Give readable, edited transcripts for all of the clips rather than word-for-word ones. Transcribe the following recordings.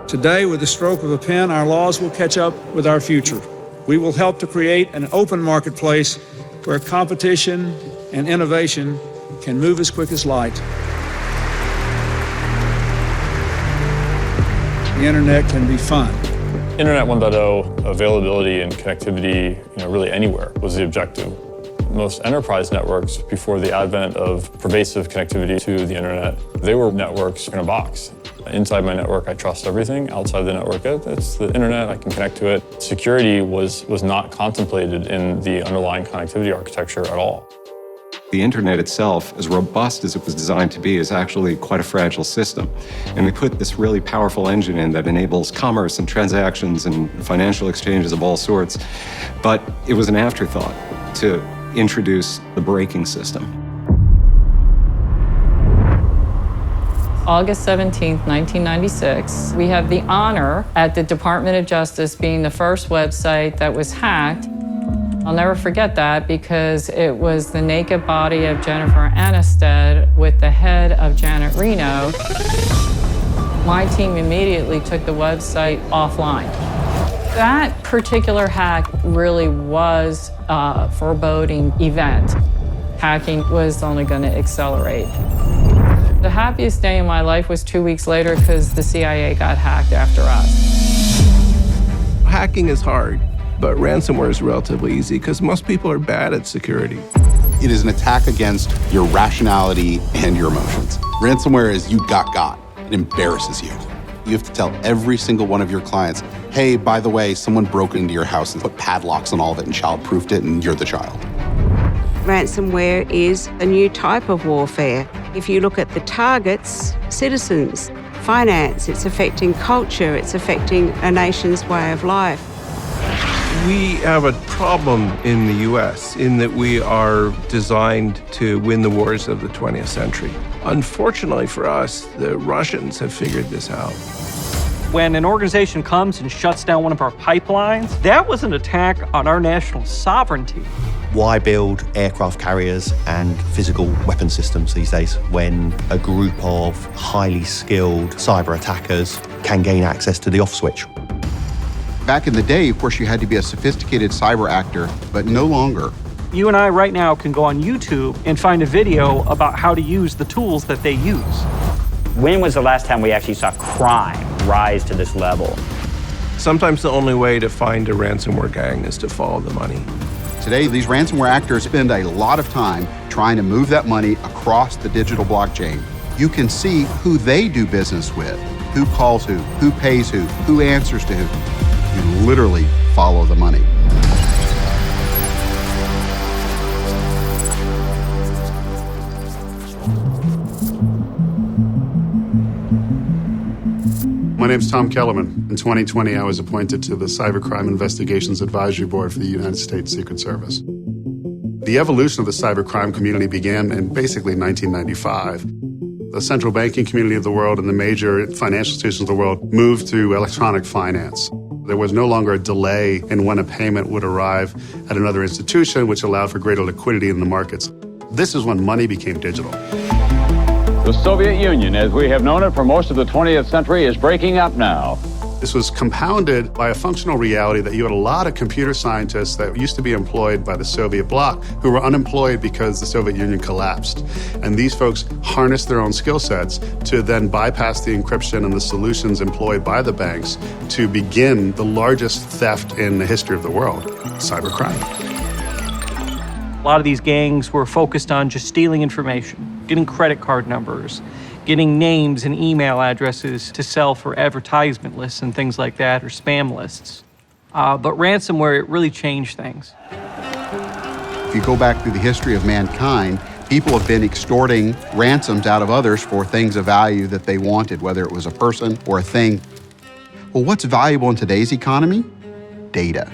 Today, with the stroke of a pen, our laws will catch up with our future. We will help to create an open marketplace where competition and innovation can move as quick as light. The internet can be fun. Internet 1.0 availability and connectivity, really anywhere was the objective. Most enterprise networks, before the advent of pervasive connectivity to the internet, they were networks in a box. Inside my network, I trust everything. Outside the network, it's the internet, I can connect to it. Security was not contemplated in the underlying connectivity architecture at all. The internet itself, as robust as it was designed to be, is actually quite a fragile system. And we put this really powerful engine in that enables commerce and transactions and financial exchanges of all sorts. But it was an afterthought to introduce the braking system. August 17th, 1996, we have the honor at the Department of Justice being the first website that was hacked. I'll never forget that because it was the naked body of Jennifer Aniston with the head of Janet Reno. My team immediately took the website offline. That particular hack really was a foreboding event. Hacking was only going to accelerate. The happiest day in my life was 2 weeks later because the CIA got hacked after us. Hacking is hard, but ransomware is relatively easy because most people are bad at security. It is an attack against your rationality and your emotions. Ransomware is you got. It embarrasses you. You have to tell every single one of your clients, hey, by the way, someone broke into your house and put padlocks on all of it and child-proofed it, and you're the child. Ransomware is a new type of warfare. If you look at the targets, citizens, finance, it's affecting culture, it's affecting a nation's way of life. We have a problem in the US in that we are designed to win the wars of the 20th century. Unfortunately for us, the Russians have figured this out. When an organization comes and shuts down one of our pipelines, that was an attack on our national sovereignty. Why build aircraft carriers and physical weapon systems these days when a group of highly skilled cyber attackers can gain access to the off switch? Back in the day, of course, you had to be a sophisticated cyber actor, but no longer. You and I right now can go on YouTube and find a video about how to use the tools that they use. When was the last time we actually saw crime rise to this level? Sometimes the only way to find a ransomware gang is to follow the money. Today, these ransomware actors spend a lot of time trying to move that money across the digital blockchain. You can see who they do business with, who calls who pays who answers to who. You literally follow the money. My name's Tom Kellerman. In 2020, I was appointed to the Cibercrime Investigations Advisory Board for the United States Secret Service. The evolution of the cybercrime community began in basically 1995. The central banking community of the world and the major financial institutions of the world moved to electronic finance. There was no longer a delay in when a payment would arrive at another institution, which allowed for greater liquidity in the markets. This is when money became digital. The Soviet Union, as we have known it for most of the 20th century, is breaking up now. This was compounded by a functional reality that you had a lot of computer scientists that used to be employed by the Soviet bloc who were unemployed because the Soviet Union collapsed. And these folks harnessed their own skill sets to then bypass the encryption and the solutions employed by the banks to begin the largest theft in the history of the world, cybercrime. A lot of these gangs were focused on just stealing information, getting credit card numbers, getting names and email addresses to sell for advertisement lists and things like that, or spam lists. But ransomware, it really changed things. If you go back through the history of mankind, people have been extorting ransoms out of others for things of value that they wanted, whether it was a person or a thing. Well, what's valuable in today's economy? Data.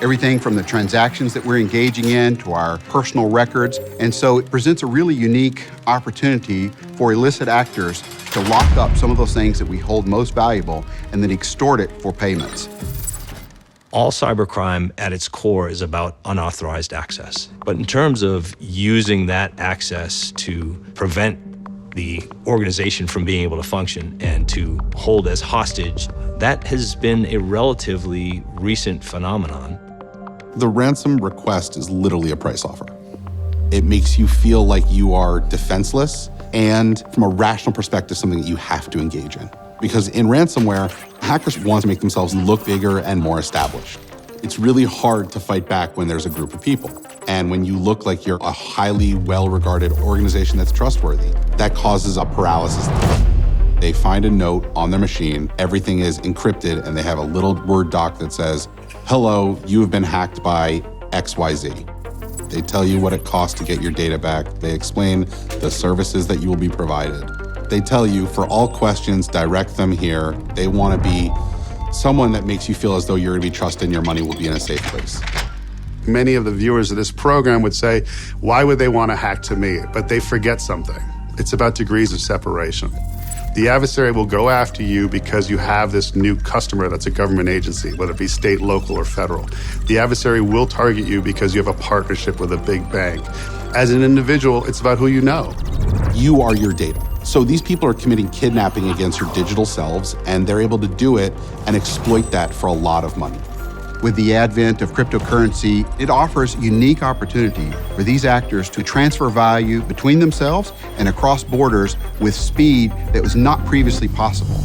Everything from the transactions that we're engaging in to our personal records. And so it presents a really unique opportunity for illicit actors to lock up some of those things that we hold most valuable and then extort it for payments. All cybercrime at its core is about unauthorized access. But in terms of using that access to prevent the organization from being able to function and to hold as hostage, that has been a relatively recent phenomenon. The ransom request is literally a price offer. It makes you feel like you are defenseless, and from a rational perspective, something that you have to engage in. Because in ransomware, hackers want to make themselves look bigger and more established. It's really hard to fight back when there's a group of people. And when you look like you're a highly well-regarded organization that's trustworthy, that causes a paralysis. They find a note on their machine, everything is encrypted, and they have a little Word doc that says, "Hello, you have been hacked by XYZ." They tell you what it costs to get your data back. They explain the services that you will be provided. They tell you, for all questions, direct them here. They want to be someone that makes you feel as though you're going to be trusted and your money will be in a safe place. Many of the viewers of this program would say, why would they want to hack to me? But they forget something. It's about degrees of separation. The adversary will go after you because you have this new customer that's a government agency, whether it be state, local, or federal. The adversary will target you because you have a partnership with a big bank. As an individual, it's about who you know. You are your data. So these people are committing kidnapping against your digital selves, and they're able to do it and exploit that for a lot of money. With the advent of cryptocurrency, it offers unique opportunity for these actors to transfer value between themselves and across borders with speed that was not previously possible.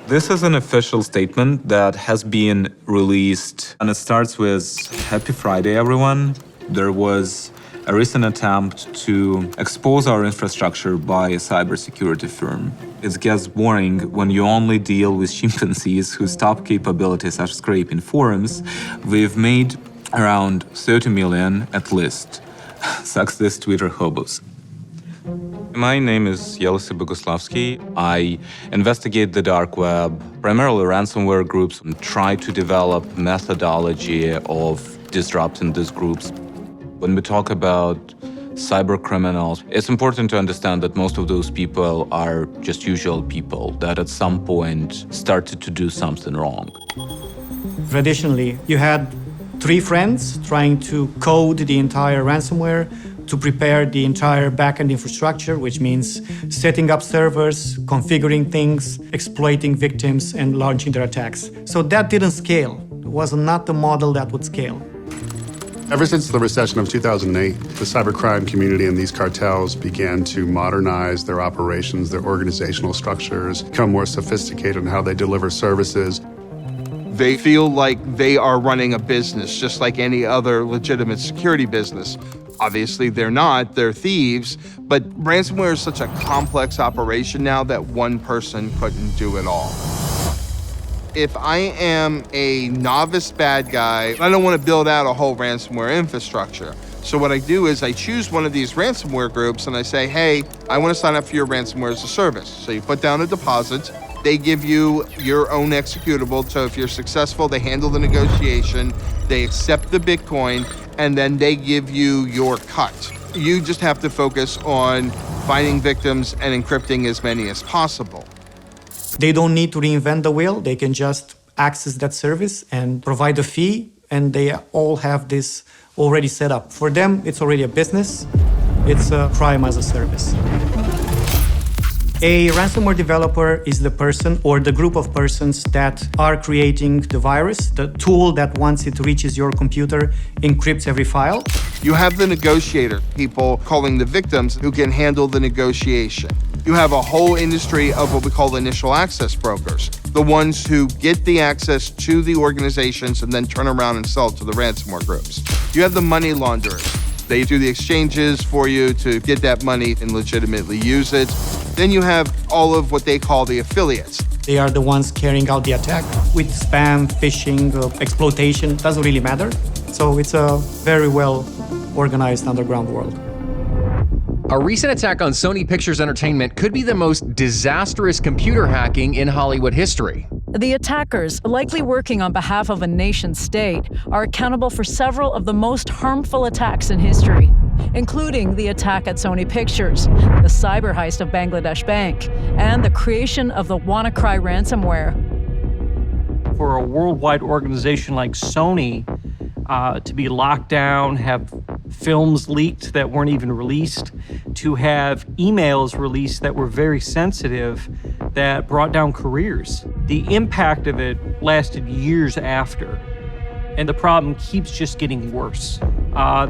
This is an official statement that has been released, and it starts with, "Happy Friday, everyone." There was a recent attempt to expose our infrastructure by a cybersecurity firm. It gets boring when you only deal with chimpanzees whose top capabilities are scraping forums. We've made around 30 million at least. Sucks this Twitter hobos. My name is Yelisey Boguslavsky. I investigate the dark web, primarily ransomware groups, and try to develop methodology of disrupting these groups. When we talk about cyber criminals, it's important to understand that most of those people are just usual people that at some point started to do something wrong. Traditionally, you had 3 friends trying to code the entire ransomware, to prepare the entire backend infrastructure, which means setting up servers, configuring things, exploiting victims, and launching their attacks. So that didn't scale. It was not the model that would scale. Ever since the recession of 2008, the cybercrime community and these cartels began to modernize their operations, their organizational structures, become more sophisticated in how they deliver services. They feel like they are running a business just like any other legitimate security business. Obviously, they're not, they're thieves, but ransomware is such a complex operation now that one person couldn't do it all. If I am a novice bad guy, I don't want to build out a whole ransomware infrastructure. So what I do is I choose one of these ransomware groups and I say, hey, I want to sign up for your ransomware as a service. So you put down a deposit, they give you your own executable. So if you're successful, they handle the negotiation, they accept the Bitcoin, and then they give you your cut. You just have to focus on finding victims and encrypting as many as possible. They don't need to reinvent the wheel. They can just access that service and provide a fee, and they all have this already set up. For them, it's already a business. It's a crime as a service. A ransomware developer is the person or the group of persons that are creating the virus, the tool that once it reaches your computer, encrypts every file. You have the negotiator, people calling the victims who can handle the negotiation. You have a whole industry of what we call initial access brokers, the ones who get the access to the organizations and then turn around and sell it to the ransomware groups. You have the money launderers. They do the exchanges for you to get that money and legitimately use it. Then you have all of what they call the affiliates. They are the ones carrying out the attack with spam, phishing, exploitation. Doesn't really matter. So it's a very well organized underground world. A recent attack on Sony Pictures Entertainment could be the most disastrous computer hacking in Hollywood history. The attackers, likely working on behalf of a nation-state, are accountable for several of the most harmful attacks in history, including the attack at Sony Pictures, the cyber heist of Bangladesh Bank, and the creation of the WannaCry ransomware. For a worldwide organization like Sony to be locked down, have films leaked that weren't even released, to have emails released that were very sensitive that brought down careers. The impact of it lasted years after, and the problem keeps just getting worse.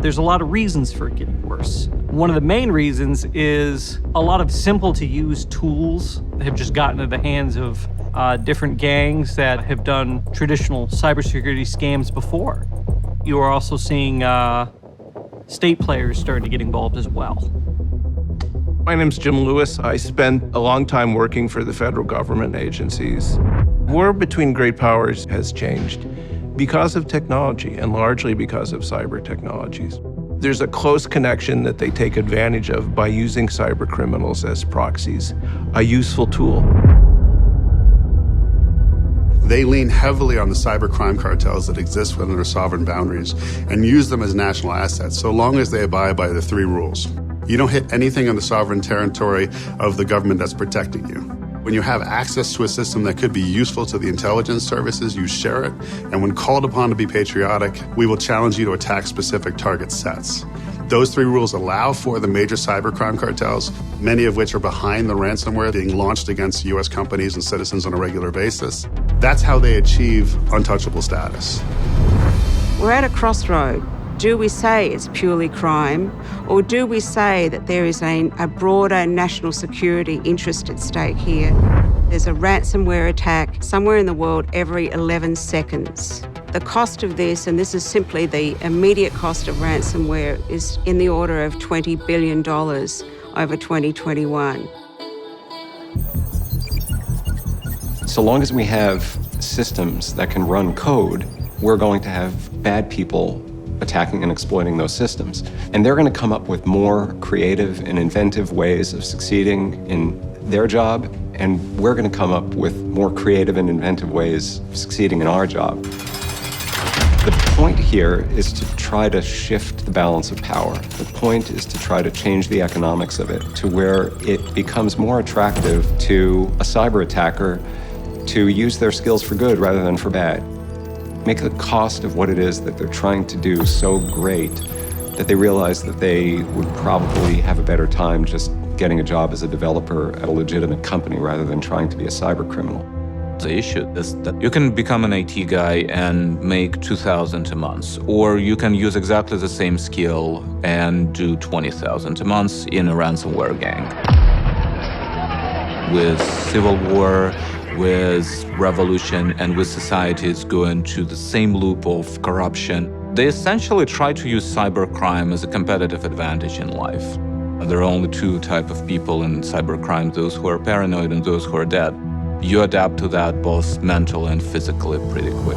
There's a lot of reasons for it getting worse. One of the main reasons is a lot of simple-to-use tools have just gotten into the hands of different gangs that have done traditional cybersecurity scams before. You are also seeing state players starting to get involved as well. My name's Jim Lewis. I spent a long time working for the federal government agencies. War between great powers has changed because of technology and largely because of cyber technologies. There's a close connection that they take advantage of by using cyber criminals as proxies, a useful tool. They lean heavily on the cybercrime cartels that exist within their sovereign boundaries and use them as national assets, so long as they abide by the 3 rules. You don't hit anything on the sovereign territory of the government that's protecting you. When you have access to a system that could be useful to the intelligence services, you share it. And when called upon to be patriotic, we will challenge you to attack specific target sets. Those 3 rules allow for the major cybercrime cartels, many of which are behind the ransomware being launched against U.S. companies and citizens on a regular basis. That's how they achieve untouchable status. We're at a crossroad. Do we say it's purely crime, or do we say that there is a broader national security interest at stake here? There's a ransomware attack somewhere in the world every 11 seconds. The cost of this, and this is simply the immediate cost of ransomware, is in the order of $20 billion over 2021. So long as we have systems that can run code, we're going to have bad people attacking and exploiting those systems. And they're going to come up with more creative and inventive ways of succeeding in their job, and we're going to come up with more creative and inventive ways of succeeding in our job. The point here is to try to shift the balance of power. The point is to try to change the economics of it to where it becomes more attractive to a cyber attacker to use their skills for good rather than for bad. Make the cost of what it is that they're trying to do so great that they realize that they would probably have a better time just getting a job as a developer at a legitimate company rather than trying to be a cyber criminal. The issue is that you can become an IT guy and make $2,000 a month, or you can use exactly the same skill and do $20,000 a month in a ransomware gang. With civil war, with revolution, and with societies going to the same loop of corruption, they essentially try to use cybercrime as a competitive advantage in life. There are only 2 types of people in cybercrime, those who are paranoid and those who are dead. You adapt to that both mentally and physically pretty quick.